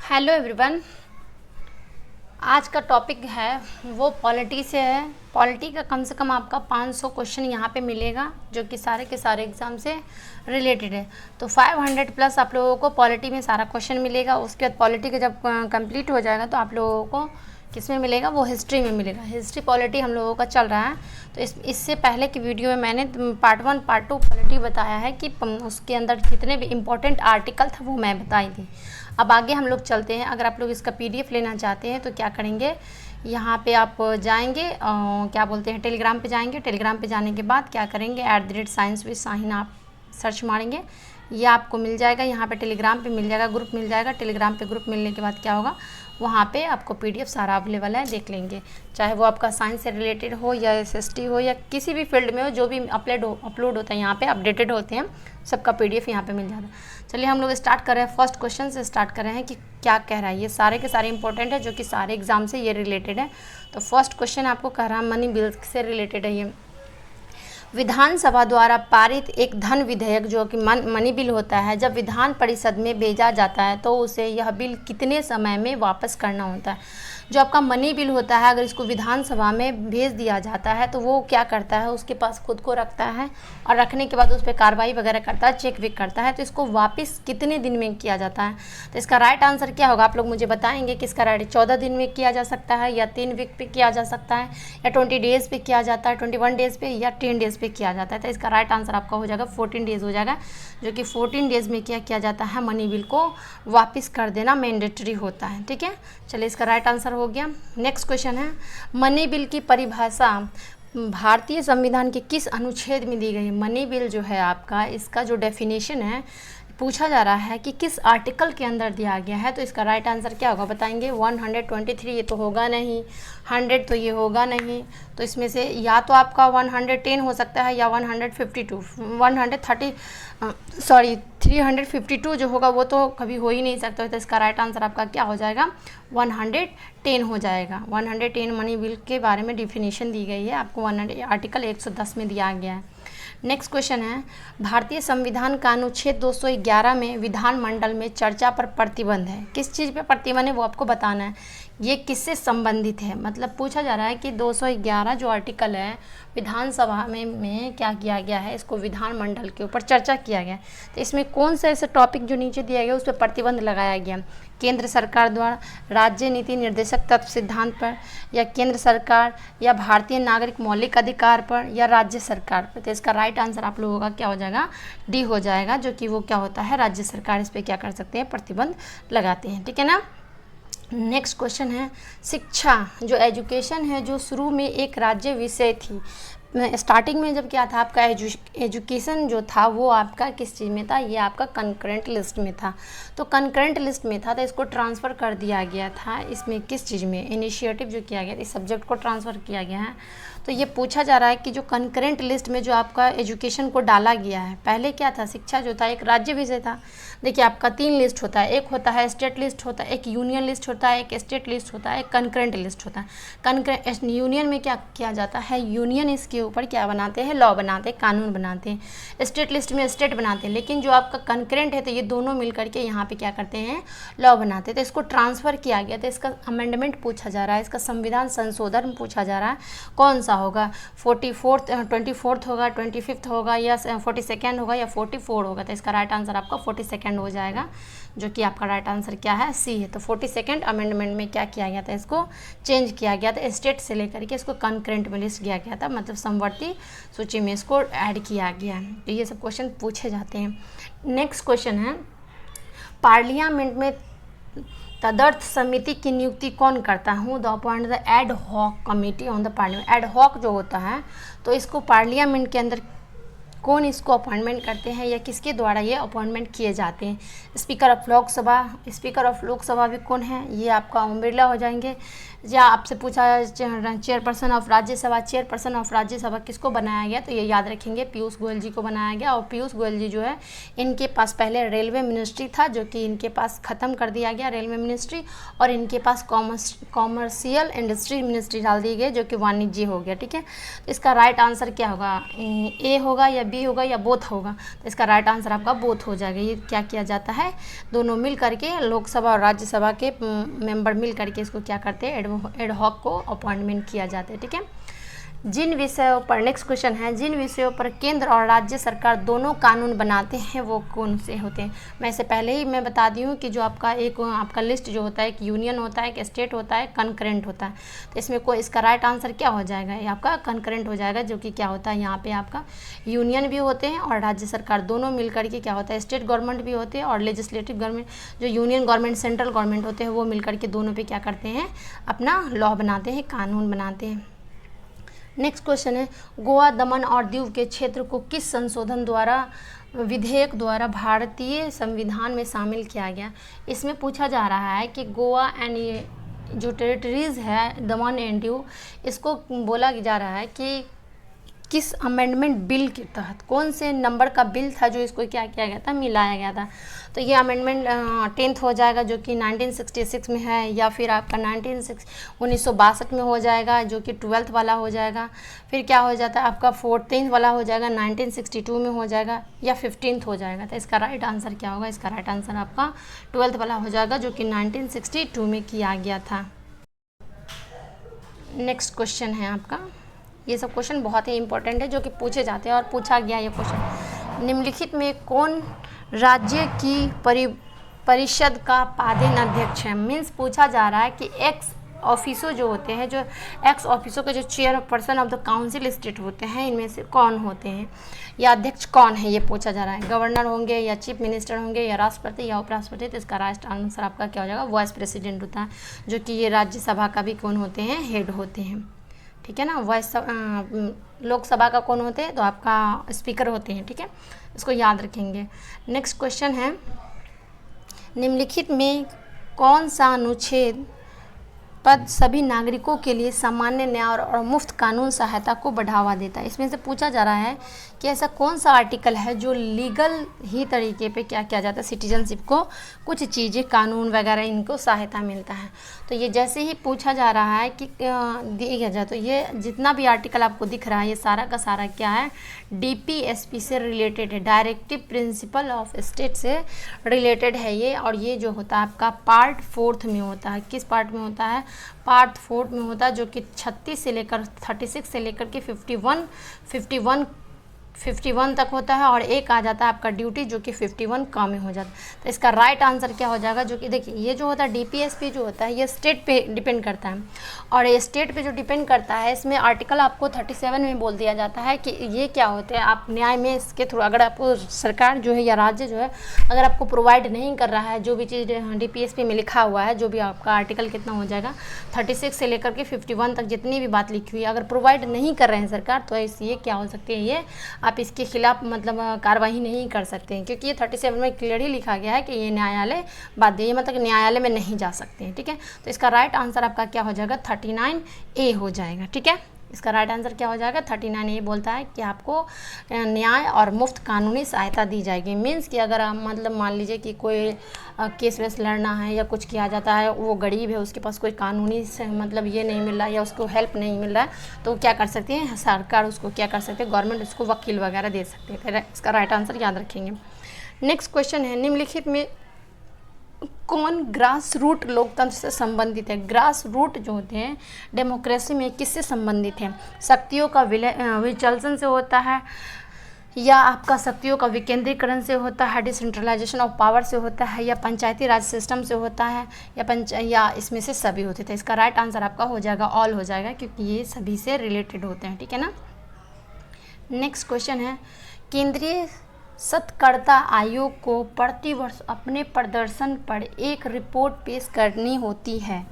Hello everyone. आज का topic है वो पॉलिटी से है। पॉलिटी का कम से कम आपका 500 क्वेश्चन यहाँ पे मिलेगा जो कि सारे के सारे एग्ज़ाम से रिलेटेड है। तो 500 प्लस आप लोगों को पॉलिटी में सारा क्वेश्चन मिलेगा। उसके बाद पॉलिटी का जब कंप्लीट हो जाएगा तो आप लोगों को किस में मिलेगा, वो हिस्ट्री में मिलेगा। हिस्ट्री पॉलिटी हम लोगों का चल रहा है। तो इससे पहले की वीडियो में मैंने पार्ट 1 पार्ट 2 पॉलिटी बताया है कि उसके अंदर जितने भी इम्पोर्टेंट आर्टिकल था वो मैं बताई थी। अब आगे हम लोग चलते हैं। अगर आप लोग इसका PDF लेना चाहते हैं तो क्या करेंगे, यहाँ पे आप जाएंगे क्या बोलते हैं, टेलीग्राम पे जाएंगे। टेलीग्राम पे जाने के बाद क्या करेंगे, @science-with-shahin आप सर्च मारेंगे, ये आपको मिल जाएगा। यहाँ पे टेलीग्राम पे मिल जाएगा, ग्रुप मिल जाएगा। टेलीग्राम पे ग्रुप मिलने के बाद क्या होगा, वहाँ पे आपको PDF सारा अवेलेबल है, देख लेंगे। चाहे वो आपका साइंस से रिलेटेड हो या SST हो या किसी भी फील्ड में हो, जो भी अपलोड होता है यहाँ पे अपडेटेड होते हैं, सबका PDF यहाँ पे मिल जाता है। चलिए हम लोग स्टार्ट कर रहे हैं। फर्स्ट क्वेश्चन से स्टार्ट कर रहे हैं कि क्या कह रहा है। ये सारे के सारे इंपॉर्टेंट है जो कि सारे एग्जाम से ये रिलेटेड है। तो फर्स्ट क्वेश्चन आपको कह रहा है मनी बिल से रिलेटेड है। ये विधानसभा द्वारा पारित एक धन विधेयक जो कि मनी बिल होता है, जब विधान परिषद में भेजा जाता है तो उसे यह बिल कितने समय में वापस करना होता है। जो आपका मनी बिल होता है, अगर इसको विधानसभा में भेज दिया जाता है तो वो क्या करता है, उसके पास खुद को रखता है और रखने के बाद उस पर कार्रवाई वगैरह करता है, चेक विक करता है। तो इसको वापस कितने दिन में किया जाता है। तो इसका राइट आंसर क्या होगा, आप लोग मुझे बताएंगे कि इसका राइट 14 दिन में किया जा सकता है, या 3 वीक पे किया जा सकता है, या 20 डेज़ पे किया जाता है, 21 डेज़ पे, या 10 डेज़ पे किया जाता है। तो इसका राइट आंसर आपका हो जाएगा 14 डेज़ हो जाएगा, जो कि 14 डेज़ में क्या किया जाता है, मनी बिल को वापस कर देना मैंडेटरी होता है। ठीक है, चलिए इसका राइट आंसर हो गया। नेक्स्ट क्वेश्चन है, मनी बिल की परिभाषा भारतीय संविधान के किस अनुच्छेद में दी गई है। मनी बिल जो है आपका, इसका जो डेफिनेशन है, पूछा जा रहा है कि किस आर्टिकल के अंदर दिया गया है। तो इसका राइट आंसर क्या होगा बताएंगे। 123 ये तो होगा नहीं, 100 तो ये होगा नहीं। तो इसमें से या तो आपका 110 हो सकता है या 352 जो होगा वो तो कभी हो ही नहीं सकता। तो इसका राइट आंसर आपका क्या हो जाएगा, 110 हो जाएगा। 110 मनी बिल के बारे में डिफिनीशन दी गई है आपको, आर्टिकल 110 में दिया गया है। नेक्स्ट क्वेश्चन है, भारतीय संविधान का अनुच्छेद 211 में विधानमंडल में चर्चा पर प्रतिबंध है। किस चीज़ पे प्रतिबंध है वो आपको बताना है। ये किससे संबंधित है, मतलब पूछा जा रहा है कि 211 जो आर्टिकल है विधानसभा में क्या किया गया है, इसको विधानमंडल के ऊपर चर्चा किया गया। तो इसमें कौन सा ऐसा टॉपिक जो नीचे दिया गया उस पर प्रतिबंध लगाया गया, केंद्र सरकार द्वारा, राज्य नीति निर्देशक तत्व सिद्धांत पर, या केंद्र सरकार, या भारतीय नागरिक मौलिक अधिकार पर, या राज्य सरकार पर। तो इसका राइट आंसर आप लोगों का क्या हो जाएगा, डी हो जाएगा, जो कि वो क्या होता है, राज्य सरकार इस पर क्या कर सकते हैं, प्रतिबंध लगाते हैं। ठीक है ना। नेक्स्ट क्वेश्चन है, शिक्षा जो एजुकेशन है, जो शुरू में एक राज्य विषय थी, स्टार्टिंग में जब क्या था आपका एजुकेशन जो था वो आपका किस चीज़ में था, ये आपका कंकरेंट लिस्ट में था। तो कंकरेंट लिस्ट में था तो इसको ट्रांसफ़र कर दिया गया था इसमें किस चीज़ में, इनिशिएटिव जो किया गया इस सब्जेक्ट को ट्रांसफ़र किया गया है। तो ये पूछा जा रहा है कि जो कंकरेंट लिस्ट में जो आपका एजुकेशन को डाला गया है, पहले क्या था, शिक्षा जो था एक राज्य विषय था। देखिए आपका 3 लिस्ट होता है, एक होता है स्टेट लिस्ट होता है, एक यूनियन लिस्ट होता है, एक स्टेट लिस्ट होता है, एक कंकरेंट लिस्ट होता है। यूनियन में क्या किया जाता है, यूनियन इसके ऊपर क्या बनाते हैं, लॉ बनाते हैं, कानून बनाते हैं। स्टेट लिस्ट में स्टेट बनाते हैं, लेकिन जो आपका कंकरेंट है तो ये दोनों मिलकर के यहाँ पे क्या करते हैं, लॉ बनाते हैं। तो इसको ट्रांसफ़र किया गया, तो इसका अमेंडमेंट पूछा जा रहा है, इसका संविधान संशोधन पूछा जा रहा है, कौन सा होगा, 24th होगा, 25th होगा, या 42nd होगा, या 44 होगा। तो इसका राइट आंसर आपका 42nd हो जाएगा, जो कि आपका राइट आंसर क्या है, सी है। तो 42nd अमेंडमेंट में क्या किया गया था, इसको चेंज किया गया था, स्टेट से लेकर के इसको कंकरेंट में लिस्ट किया गया था, मतलब समवर्ती सूची में इसको ऐड किया गया है। तो ये सब क्वेश्चन पूछे जाते हैं। नेक्स्ट क्वेश्चन है, पार्लियामेंट में तदर्थ समिति की नियुक्ति कौन करता है, the appoint the ad hoc committee on the parliament. Ad hoc जो होता है तो इसको पार्लियामेंट के अंदर कौन इसको अपॉइंटमेंट करते हैं या किसके द्वारा ये अपॉइंटमेंट किए जाते हैं। Speaker of Lok Sabha, speaker of Lok Sabha भी कौन है, ये आपका ओम बिरला हो जाएंगे। या आपसे पूछा chairperson of Rajya Sabha, chairperson of Rajya Sabha किसको बनाया गया, तो ये याद रखेंगे पीयूष गोयल जी को बनाया गया। और पीयूष गोयल जी जो है इनके पास पहले रेलवे मिनिस्ट्री था, जो कि इनके पास ख़त्म कर दिया गया रेलवे मिनिस्ट्री, और इनके पास कॉमर्शियल इंडस्ट्री मिनिस्ट्री डाल दी गई, जो कि वाणिज्य हो गया। ठीक है, तो इसका राइट आंसर क्या होगा, ए होगा या बी होगा या बोथ होगा, तो इसका राइट आंसर आपका बोथ हो जाएगा। ये क्या किया जाता है, दोनों मिल करके लोकसभा और राज्यसभा के मेंबर मिल करके इसको क्या करते हैं, एड हॉक को अपॉइंटमेंट किया जाता है। ठीक है, जिन विषयों पर, नेक्स्ट क्वेश्चन है, जिन विषयों पर केंद्र और राज्य सरकार दोनों कानून बनाते हैं वो कौन से होते हैं। मैं इससे पहले ही मैं बता दी हूँ कि जो आपका एक आपका लिस्ट जो होता है, एक यूनियन होता है, एक स्टेट होता है, कंकरेंट होता है। तो इसमें कोई इसका राइट आंसर क्या हो जाएगा, ये आपका कंकरेंट हो जाएगा, जो कि क्या होता है, यहाँ पे आपका यूनियन भी होते हैं और राज्य सरकार दोनों मिल करके क्या होता है, स्टेट गवर्नमेंट भी होते हैं और लेजिस्लेटिव गवर्नमेंट, जो यूनियन गवर्नमेंट सेंट्रल गवर्नमेंट होते हैं, वो मिल करके दोनों पे क्या करते हैं, अपना लॉ बनाते हैं, कानून बनाते हैं। नेक्स्ट क्वेश्चन है, गोवा, दमन और दीव के क्षेत्र को किस संशोधन द्वारा, विधेयक द्वारा भारतीय संविधान में शामिल किया गया। इसमें पूछा जा रहा है कि गोवा एंड ये जो टेरिटरीज़ है, दमन एंड दीव, इसको बोला जा रहा है कि किस अमेंडमेंट बिल के तहत, कौन से नंबर का बिल था जो इसको क्या किया गया था, मिलाया गया था। तो ये अमेंडमेंट 10th हो जाएगा जो कि 1966 में है, या फिर आपका 1962 में हो जाएगा जो कि 12th वाला हो जाएगा। फिर क्या हो जाता है आपका 14th वाला हो जाएगा, 1962 में हो जाएगा, या 15th हो जाएगा। तो इसका राइट आंसर क्या होगा, इसका राइट आंसर आपका 12th वाला हो जाएगा जो कि 1962 में किया गया था। नेक्स्ट क्वेश्चन है आपका, ये सब क्वेश्चन बहुत ही इंपॉर्टेंट है जो कि पूछे जाते हैं और पूछा गया ये क्वेश्चन। निम्नलिखित में कौन राज्य की परिषद का पादेन अध्यक्ष है। मीन्स पूछा जा रहा है कि एक्स ऑफिसो जो होते हैं, जो एक्स ऑफिसो के जो chairperson of the council state होते हैं, इनमें से कौन होते हैं या अध्यक्ष कौन है, ये पूछा जा रहा है। गवर्नर होंगे या चीफ मिनिस्टर होंगे या राष्ट्रपति या उपराष्ट्रपति। तो इसका राइट आंसर आपका क्या हो जाएगा, वाइस प्रेसिडेंट होता है, जो कि ये राज्यसभा का भी कौन होते हैं, हेड होते हैं। ठीक है ना, वाइस लोकसभा का कौन होते हैं, तो आपका स्पीकर होते हैं। ठीक है, इसको याद रखेंगे। नेक्स्ट क्वेश्चन है, निम्नलिखित में कौन सा अनुच्छेद पद सभी नागरिकों के लिए सामान्य न्याय और मुफ्त कानून सहायता को बढ़ावा देता है। इसमें से पूछा जा रहा है कि ऐसा कौन सा आर्टिकल है जो लीगल ही तरीके पे क्या किया जाता है, सिटीजनशिप को कुछ चीज़ें, कानून वगैरह इनको सहायता मिलता है। तो ये जैसे ही पूछा जा रहा है कि दिया जाए, तो ये जितना भी आर्टिकल आपको दिख रहा है ये सारा का सारा क्या है, DPSP से रिलेटेड है, डायरेक्टिव प्रिंसिपल ऑफ स्टेट से रिलेटेड है ये। और ये जो होता है आपका पार्ट 4 में होता है। किस पार्ट में होता है, पार्ट 4 में होता है, जो कि 36 से लेकर 36 से लेकर के 51 तक होता है। और एक आ जाता है आपका ड्यूटी जो कि 51 का में हो जाता है। तो इसका राइट आंसर क्या हो जाएगा, जो कि देखिए ये जो होता है DPSP जो होता है ये स्टेट पे डिपेंड करता है। और ये स्टेट पे जो डिपेंड करता है, इसमें आर्टिकल आपको 37 में बोल दिया जाता है कि ये क्या होते हैं, आप न्याय में इसके थ्रू, अगर आपको सरकार जो है या राज्य जो है अगर आपको प्रोवाइड नहीं कर रहा है जो भी चीज़ DPSP में लिखा हुआ है, जो भी आपका आर्टिकल कितना हो जाएगा 36 से लेकर के 51 तक जितनी भी बात लिखी हुई है, अगर प्रोवाइड नहीं कर रहे हैं सरकार, तो ये क्या हो सकती है, ये आप इसके खिलाफ मतलब कार्रवाई नहीं कर सकते हैं, क्योंकि ये 37 में क्लियर ही लिखा गया है कि ये न्यायालय बाध्य, ये मतलब न्यायालय में नहीं जा सकते हैं। ठीक है, तो इसका राइट आंसर आपका क्या हो जाएगा, 39A हो जाएगा। ठीक है, इसका राइट आंसर क्या हो जाएगा, 39A बोलता है कि आपको न्याय और मुफ्त कानूनी सहायता दी जाएगी। मीन्स कि अगर आप मतलब मान लीजिए कि कोई केस वेस लड़ना है या कुछ किया जाता है, वो गरीब है, उसके पास कोई कानूनी से मतलब ये नहीं मिल रहा है या उसको हेल्प नहीं मिल रहा है, तो क्या कर सकते हैं, सरकार उसको क्या कर सकते हैं, गवर्नमेंट उसको वकील वगैरह दे सकते हैं। फिर इसका राइट आंसर याद रखेंगे। नेक्स्ट क्वेश्चन है, निम्नलिखित में कौन ग्रास रूट लोकतंत्र से संबंधित है। ग्रास रूट जो होते हैं डेमोक्रेसी में किससे संबंधित है, शक्तियों का विचलन से होता है, या आपका शक्तियों का विकेंद्रीकरण से होता है, डिसेंट्रलाइजेशन ऑफ पावर से होता है, या पंचायती राज सिस्टम से होता है, या इसमें से सभी होते थे। इसका राइट आंसर आपका हो जाएगा ऑल हो जाएगा, क्योंकि ये सभी से रिलेटेड होते हैं। ठीक है ना। नेक्स्ट क्वेश्चन है, केंद्रीय शतकर्ता आयोग को प्रतिवर्ष अपने प्रदर्शन पर एक रिपोर्ट पेश करनी होती है,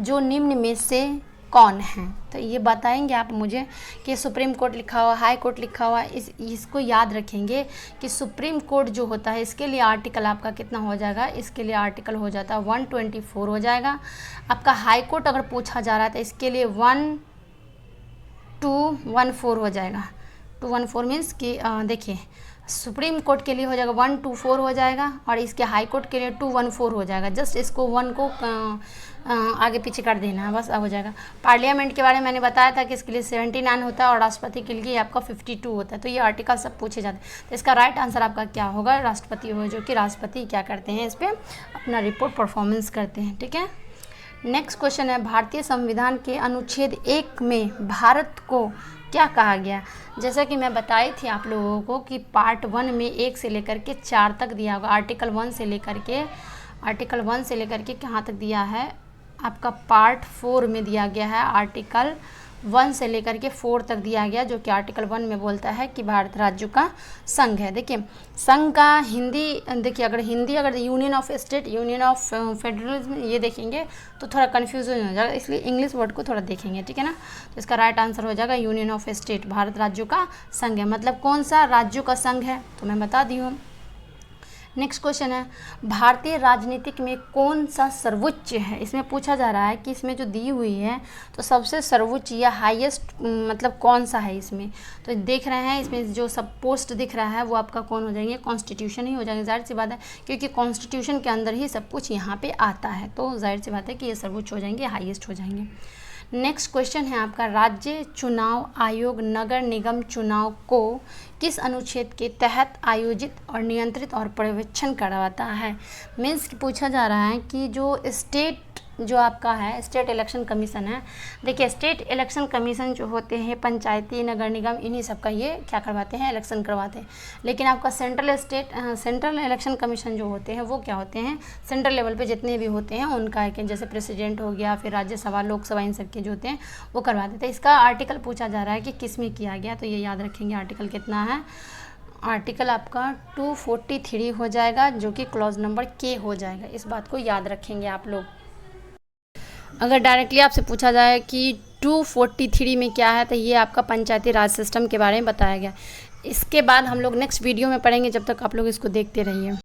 जो निम्न में से कौन है। तो ये बताएंगे आप मुझे कि सुप्रीम कोर्ट लिखा हुआ, हाई कोर्ट लिखा हुआ, इसको याद रखेंगे कि सुप्रीम कोर्ट जो होता है इसके लिए आर्टिकल आपका कितना हो जाएगा, इसके लिए आर्टिकल हो जाता है 124 हो जाएगा। आपका हाई कोर्ट अगर पूछा जा रहा है तो इसके लिए 1214 हो जाएगा। 214 मीन्स कि देखिए सुप्रीम कोर्ट के लिए हो जाएगा 124 हो जाएगा, और इसके हाई कोर्ट के लिए 214 हो जाएगा। जस्ट इसको 1 को आगे पीछे कर देना है, बस अब हो जाएगा। पार्लियामेंट के बारे में मैंने बताया था कि इसके लिए 79 होता है और राष्ट्रपति के लिए आपका 52 होता है। तो ये आर्टिकल सब पूछे जाते हैं। तो इसका राइट आंसर आपका क्या होगा, राष्ट्रपति हो, जो कि राष्ट्रपति क्या करते हैं, इस पर अपना रिपोर्ट परफॉर्मेंस करते हैं। ठीक है, नेक्स्ट क्वेश्चन है, भारतीय संविधान के अनुच्छेद 1 में भारत को क्या कहा गया। जैसा कि मैं बताई थी आप लोगों को कि पार्ट 1 में 1 से लेकर के 4 तक दिया होगा। आर्टिकल 1 से लेकर के कहाँ तक दिया है, आपका पार्ट 4 में दिया गया है। आर्टिकल 1 से लेकर के 4 तक दिया गया, जो कि आर्टिकल 1 में बोलता है कि भारत राज्यों का संघ है। देखिए संघ का हिंदी, देखिए अगर union of state, union of federalism ये देखेंगे तो थोड़ा कन्फ्यूजन हो जाएगा, इसलिए इंग्लिश वर्ड को थोड़ा देखेंगे। ठीक है ना, तो इसका राइट आंसर हो जाएगा यूनियन ऑफ स्टेट, भारत राज्यों का संघ है। मतलब कौन सा राज्यों का संघ है, तो मैं बता दी हूँ। नेक्स्ट क्वेश्चन है, भारतीय राजनीतिक में कौन सा सर्वोच्च है। इसमें पूछा जा रहा है कि इसमें जो दी हुई है तो सबसे सर्वोच्च या हाईएस्ट मतलब कौन सा है इसमें। तो देख रहे हैं इसमें जो सब पोस्ट दिख रहा है वो आपका कौन हो जाएंगे, कॉन्स्टिट्यूशन ही हो जाएंगे। जाहिर सी बात है, क्योंकि कॉन्स्टिट्यूशन के अंदर ही सब कुछ यहाँ पे आता है, तो जाहिर सी बात है कि ये सर्वोच्च हो जाएंगे, हाईएस्ट हो जाएंगे। नेक्स्ट क्वेश्चन है आपका, राज्य चुनाव आयोग नगर निगम चुनाव को किस अनुच्छेद के तहत आयोजित और नियंत्रित और पर्यवेक्षण करवाता है। मीन्स पूछा जा रहा है कि जो स्टेट जो आपका है स्टेट इलेक्शन कमीशन है। देखिए स्टेट इलेक्शन कमीशन जो होते हैं पंचायती नगर निगम इन्हीं सब का ये क्या करवाते हैं, इलेक्शन करवाते हैं। लेकिन आपका सेंट्रल इलेक्शन कमीशन जो होते हैं वो क्या होते हैं, सेंट्रल लेवल पे जितने भी होते हैं उनका है कि जैसे प्रेसिडेंट हो गया, फिर राज्यसभा लोकसभा इन सब के जो होते हैं वो करवाते थे। इसका आर्टिकल पूछा जा रहा है कि किस में किया गया, तो ये याद रखेंगे आर्टिकल कितना है। आर्टिकल आपका 243 हो जाएगा, जो कि क्लॉज नंबर के हो जाएगा। इस बात को याद रखेंगे आप लोग। अगर डायरेक्टली आपसे पूछा जाए कि 243 में क्या है, तो ये आपका पंचायती राज सिस्टम के बारे में बताया गया। इसके बाद हम लोग नेक्स्ट वीडियो में पढ़ेंगे, जब तक आप लोग इसको देखते रहिए।